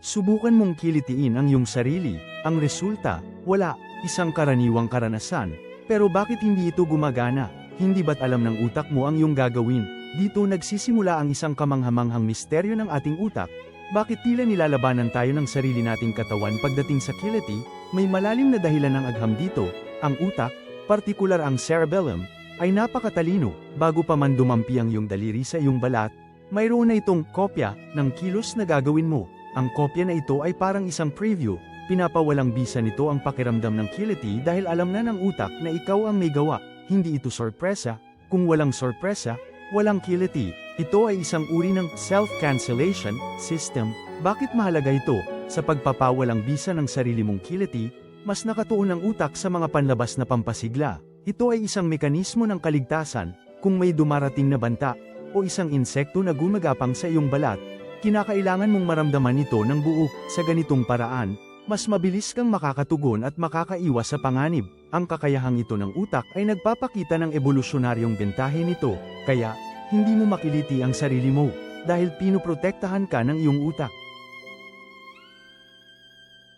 Subukan mong kilitiin ang iyong sarili, ang resulta, wala, isang karaniwang karanasan. Pero bakit hindi ito gumagana? Hindi ba't alam ng utak mo ang iyong gagawin? Dito nagsisimula ang isang kamanghamanghang misteryo ng ating utak. Bakit tila nilalabanan tayo ng sarili nating katawan pagdating sa kiliti? May malalim na dahilan ng agham dito. Ang utak, partikular ang cerebellum, ay napakatalino. Bago pa man dumampi ang iyong daliri sa iyong balat, mayroon na itong kopya ng kilos na gagawin mo. Ang kopya na ito ay parang isang preview, pinapawalang bisa nito ang pakiramdam ng kiliti dahil alam na ng utak na ikaw ang may gawa, hindi ito sorpresa. Kung walang sorpresa, walang kiliti. Ito ay isang uri ng self-cancellation system. Bakit mahalaga ito? Sa pagpapawalang bisa ng sarili mong kiliti, mas nakatuon ang utak sa mga panlabas na pampasigla. Ito ay isang mekanismo ng kaligtasan. Kung may dumarating na banta o isang insekto na gumagapang sa iyong balat, kinakailangan mong maramdaman ito ng buo. Sa ganitong paraan, mas mabilis kang makakatugon at makakaiwas sa panganib. Ang kakayahang ito ng utak ay nagpapakita ng evolusyonaryong bentahe nito, kaya, hindi mo makiliti ang sarili mo, dahil pinoprotektahan ka ng iyong utak.